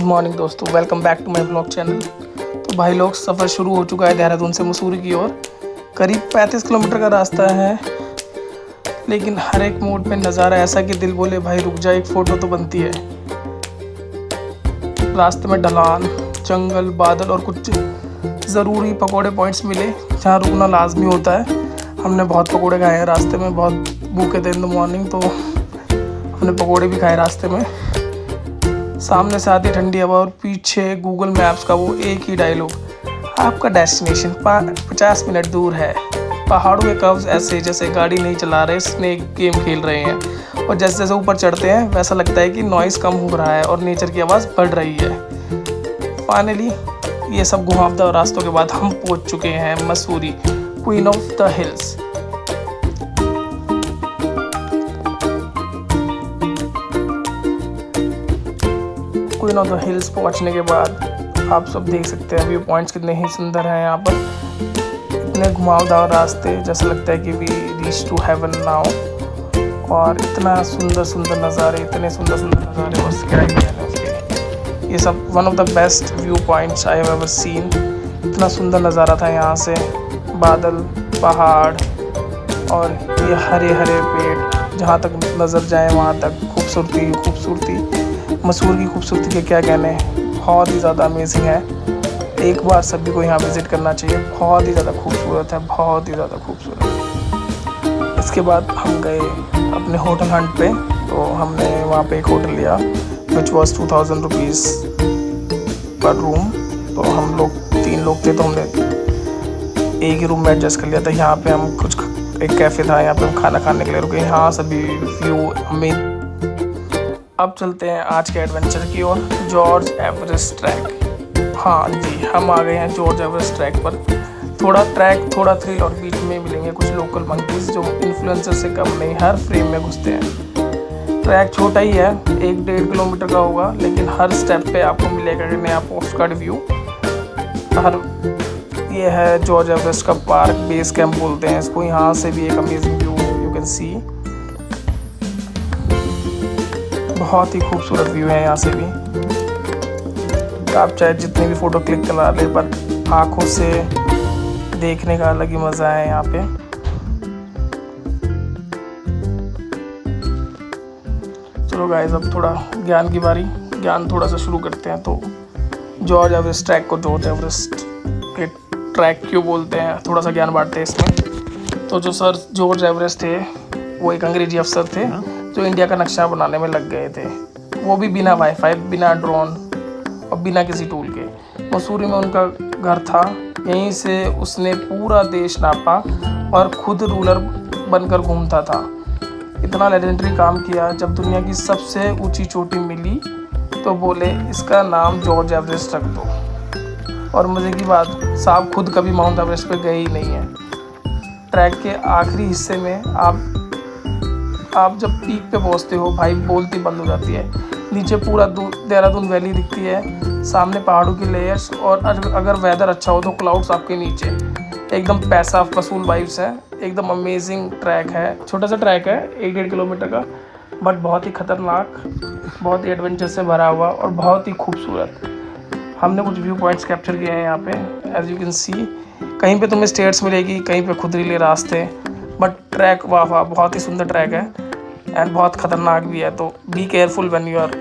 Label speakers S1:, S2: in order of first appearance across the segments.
S1: Morning दोस्तों, welcome back to my blog channel. तो भाई लोग, सफ़र शुरू हो चुका है देहरादून से मसूरी की ओर। करीब 35 किलोमीटर का रास्ता है, लेकिन हर एक मोड़ पे नज़ारा ऐसा कि दिल बोले भाई रुक जा, एक फ़ोटो तो बनती है। रास्ते में ढलान, जंगल, बादल और कुछ ज़रूरी पकोड़े पॉइंट्स मिले जहाँ रुकना लाजमी होता है। हमने बहुत पकोड़े खाए हैं रास्ते में, बहुत भूखे थे इन द मॉर्निंग, तो हमने पकोड़े भी खाए रास्ते में। सामने से आती ठंडी हवा और पीछे गूगल मैप्स का वो एक ही डायलॉग, आपका डेस्टिनेशन 50 मिनट दूर है। पहाड़ों के कर्व्स ऐसे जैसे गाड़ी नहीं चला रहे, स्नेक गेम खेल रहे हैं। और जैसे जैसे ऊपर चढ़ते हैं वैसा लगता है कि नॉइज़ कम हो रहा है और नेचर की आवाज़ बढ़ रही है। फाइनली ये सब घुमावदार रास्तों के बाद हम पहुंच चुके हैं Mussoorie, queen of the hills. Queen of the hills पहुंचने के बाद आप सब देख सकते हैं व्यू पॉइंट्स कितने ही सुंदर हैं यहाँ पर। इतने घुमावदार रास्ते, जैसा लगता है कि we reach to heaven now. और इतना सुंदर सुंदर नज़ारे, इतने सुंदर सुंदर नज़ारे, और क्या ही कहना उसके। ये सब one of the best view points I have ever seen. इतना सुंदर नज़ारा था यहाँ से, बादल, पहाड़ और ये हरे हरे पेड़, जहाँ तक नज़र जाए वहाँ तक खूबसूरती खूबसूरती। मसूरी की खूबसूरती के क्या कहने, बहुत ही ज़्यादा अमेजिंग है। एक बार सभी को यहाँ विज़िट करना चाहिए, बहुत ही ज़्यादा खूबसूरत है, बहुत ही ज़्यादा खूबसूरत। इसके बाद हम गए अपने होटल हंट पे, तो हमने वहाँ पे एक होटल लिया विच वॉज 2000 रुपीज़ पर रूम। तो हम लोग 3 लोग थे, तो हमने एक ही रूम में एडजस्ट कर लिया था। यहाँ पे हम एक कैफ़े था, यहाँ पे हम खाना खाने के लिए रुके। यहाँ सभी व्यू हमें। अब चलते हैं आज के एडवेंचर की ओर, जॉर्ज एवरेस्ट ट्रैक। हाँ जी, हम आ गए हैं जॉर्ज एवरेस्ट ट्रैक पर। थोड़ा ट्रैक, थोड़ा थ्रिल और बीच में मिलेंगे कुछ लोकल मंकीज जो इन्फ्लुएंसर से कम नहीं, हर फ्रेम में घुसते हैं। ट्रैक छोटा ही है, 1-1.5 किलोमीटर का होगा, लेकिन हर स्टेप पे आपको मिलेगा कि नया पोस्ट कार्ड व्यू। ये है जॉर्ज एवरेस्ट का पार्क, बेस कैंप बोलते हैं इसको। यहाँ से भी एक amazing view you can see. बहुत ही खूबसूरत व्यू है यहाँ से भी। आप चाहे जितने भी फ़ोटो क्लिक करा ले, पर आँखों से देखने का अलग ही मज़ा है यहाँ पे। चलो गाइस, अब थोड़ा ज्ञान की बारी, ज्ञान थोड़ा सा शुरू करते हैं। तो जॉर्ज एवरेस्ट ट्रैक को जॉर्ज एवरेस्ट के ट्रैक क्यों बोलते हैं, थोड़ा सा ज्ञान बांटते हैं इसमें। तो जो सर जॉर्ज एवरेस्ट थे, वो एक अंग्रेजी अफसर थे जो इंडिया का नक्शा बनाने में लग गए थे, वो भी बिना वाईफाई, बिना ड्रोन और बिना किसी टूल के। मसूरी में उनका घर था, यहीं से उसने पूरा देश नापा और खुद रूलर बनकर घूमता था। इतना लेजेंडरी काम किया, जब दुनिया की सबसे ऊंची चोटी मिली तो बोले इसका नाम जॉर्ज एवरेस्ट रख दो। और मज़े की बात, साहब खुद कभी माउंट एवरेस्ट पे गए ही नहीं है। ट्रैक के आखिरी हिस्से में आप जब पीक पे पहुंचते हो भाई, बोलती बंद हो जाती है। नीचे पूरा देहरादून वैली दिखती है, सामने पहाड़ों की लेयर्स, और अगर वेदर अच्छा हो तो क्लाउड्स आपके नीचे। एकदम पैसा वसूल वाइब्स है, एकदम अमेजिंग ट्रैक है। छोटा सा ट्रैक है, 1-1.5 किलोमीटर का, बट बहुत ही खतरनाक, बहुत ही एडवेंचर से भरा हुआ और बहुत ही खूबसूरत। हमने कुछ व्यू पॉइंट्स कैप्चर किए हैं यहाँ पे, एज यू कैन सी। कहीं पे तुम्हें स्टेयर्स मिलेगी, कहीं पे खुदरीले रास्ते, बट ट्रैक वाह वाह, बहुत ही सुंदर ट्रैक है एंड बहुत ख़तरनाक भी है। तो be careful when you are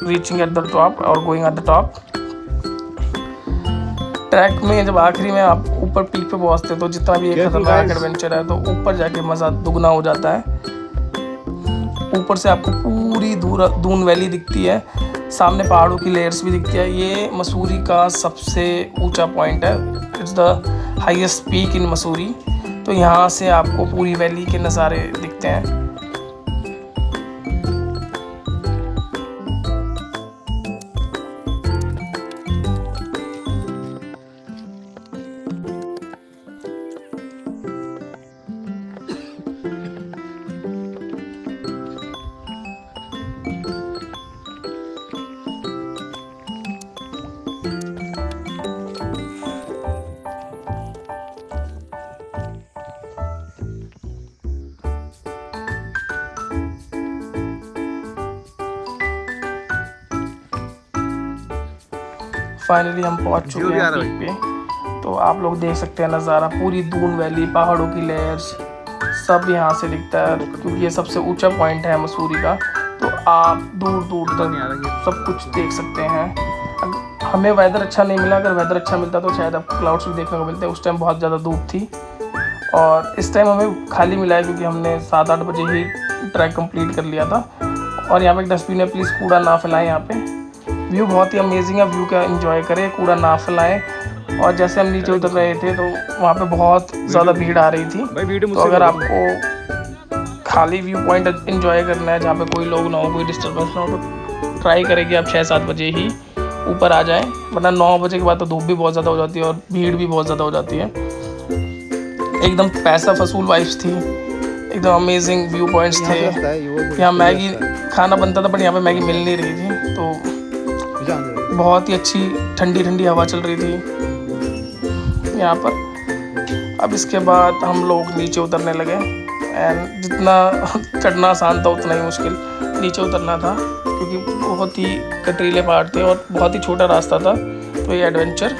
S1: reaching at the top और going at the top. Track में जब आखिरी में आप ऊपर पीक पे पहुंचते हैं, तो जितना भी एक खतरनाक एडवेंचर है, तो ऊपर जाके मज़ा दुगना हो जाता है। ऊपर से आपको पूरी दून वैली दिखती है, सामने पहाड़ों की लेयर्स भी दिखती है। ये मसूरी का सबसे ऊंचा पॉइंट है, it's the highest peak in Mussoorie. तो यहाँ से आपको पूरी वैली के नज़ारे दिखते हैं। फाइनली हम पहुंच चुके हैं पीक पे। तो आप लोग देख सकते हैं नज़ारा, पूरी दून वैली, पहाड़ों की लेयर्स सब यहाँ से दिखता है, क्योंकि ये सबसे ऊंचा पॉइंट है मसूरी का। तो आप दूर दूर तक सब कुछ देख सकते हैं। हमें वेदर अच्छा नहीं मिला, अगर वेदर अच्छा मिलता तो शायद आपको क्लाउड्स भी देखने को मिलते। उस टाइम बहुत ज़्यादा धूप थी, और इस टाइम हमें खाली मिला है क्योंकि हमने 7-8 बजे ही ट्रैक कंप्लीट कर लिया था। और यहाँ पे एक डस्टबिन है, प्लीज़ कूड़ा ना फैलाएं। यहाँ पे व्यू बहुत ही अमेजिंग है, व्यू का एंजॉय करें, कूड़ा ना फैलाएं। और जैसे हम नीचे उतर रहे थे तो वहाँ पे बहुत ज़्यादा भीड़ आ रही थी। तो अगर आपको खाली व्यू पॉइंट एंजॉय करना है, जहाँ पे कोई लोग ना हो, कोई डिस्टर्बेंस ना हो, तो ट्राई करें कि आप 6-7 बजे ही ऊपर आ जाएं, वरना 9 बजे के बाद तो धूप भी बहुत ज़्यादा हो जाती है और भीड़ भी बहुत ज़्यादा हो जाती है। एकदम पैसा वसूल वाइब्स थी, एकदम अमेजिंग व्यू पॉइंट्स थे। यहाँ मैगी खाना बनता था, पर यहाँ पे मैगी मिल नहीं रही थी। तो बहुत ही अच्छी ठंडी ठंडी हवा चल रही थी यहाँ पर। अब इसके बाद हम लोग नीचे उतरने लगे, एंड जितना चढ़ना आसान था उतना ही मुश्किल नीचे उतरना था, क्योंकि बहुत ही कटीले पहाड़ थे और बहुत ही छोटा रास्ता था। तो ये एडवेंचर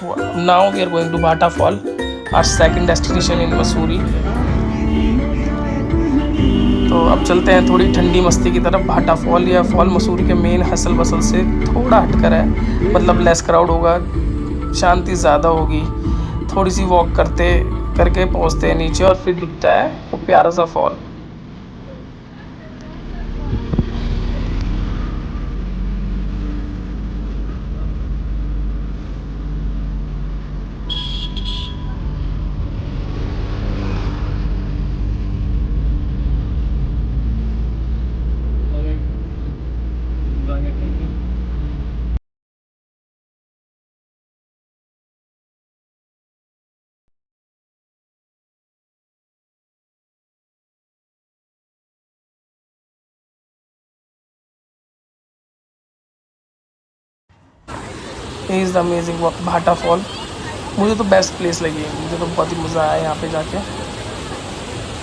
S1: हुआ। Now we are going to Bhatta fall, our second destination in Mussoorie. तो अब चलते हैं थोड़ी ठंडी मस्ती की तरफ। भाटा फॉल या फॉल मसूरी के मेन हसल बसल से थोड़ा हटकर है, मतलब लेस क्राउड होगा, शांति ज़्यादा होगी। थोड़ी सी वॉक करके पहुंचते हैं नीचे, और फिर दिखता है वो प्यारा सा फॉल। इज़ द अमेजिंग भाटा फॉल। मुझे तो बेस्ट प्लेस लगी है, मुझे तो बहुत ही मज़ा आया यहाँ पे जाके।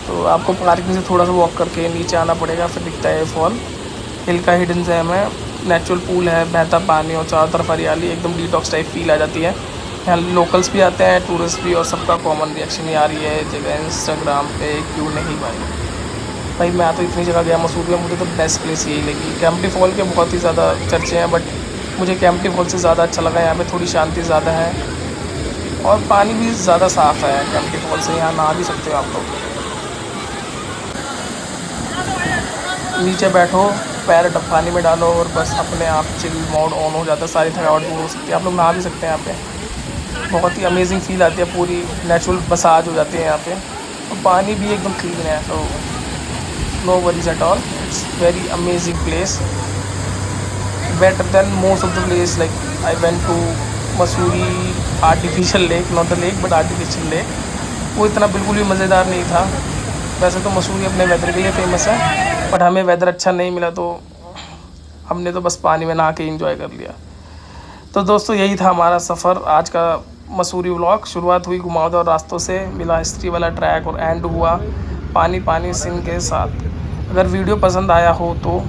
S1: तो आपको पार्किंग से थोड़ा सा वॉक करके नीचे आना पड़ेगा, फिर दिखता है ये फॉल। हिल का हिडन जैम है, नेचुरल पूल है, बहता पानी और चारों तरफ हरियाली, एकदम डिटॉक्स टाइप फील आ जाती है। यहाँ लोकल्स भी आते हैं, टूरिस्ट भी, और सबका कॉमन रिएक्शन ये आ रही है जगह इंस्टाग्राम पे क्यों नहीं भाई मैं तो इतनी जगह गया मसूरी में, मुझे तो बेस्ट प्लेस यही लगी। कैंपटी फॉल के बहुत ही ज़्यादा चर्चे हैं, बट मुझे कैंपटी फॉल से ज़्यादा अच्छा लगा। यहाँ पे थोड़ी शांति ज़्यादा है और पानी भी ज़्यादा साफ़ है। कैंपटी फॉल से यहाँ नहा भी सकते हो आप लोग। नीचे बैठो, पैर पानी में डालो और बस अपने आप चिल मोड ऑन हो जाता है, सारी थकावट दूर हो सकती है। आप लोग नहा भी सकते हैं यहाँ पे, बहुत ही अमेजिंग फील आती है, पूरी नेचुरल मसाज हो जाती है यहाँ पे। और पानी भी एकदम क्लीन है, तो no worries at all. It's very amazing place, better than most of the place. Like I went to Mussoorie artificial lake, not the lake but artificial lake, वो इतना बिल्कुल भी मज़ेदार नहीं था। वैसे तो मसूरी अपने वेदर के लिए फेमस है, बट हमें वेदर अच्छा नहीं मिला, तो हमने तो बस पानी में नहा के एंजॉय कर लिया। तो दोस्तों यही था हमारा सफ़र आज का मसूरी व्लॉग। शुरुआत हुई घुमावदार रास्तों से, मिला हिस्ट्री वाला ट्रैक, और एंड हुआ पानी सीन के साथ। अगर वीडियो पसंद आया हो तो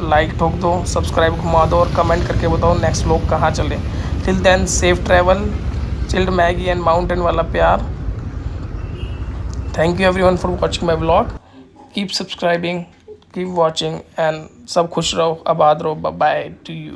S1: लाइक ठोक दो, सब्सक्राइब घुमा दो, और कमेंट करके बताओ नेक्स्ट व्लॉग कहाँ चले। Till then safe travel, chilled Maggi and mountain वाला प्यार। Thank you everyone for watching my vlog. Keep subscribing, keep watching, and सब खुश रहो, आबाद रहो। Bye to you.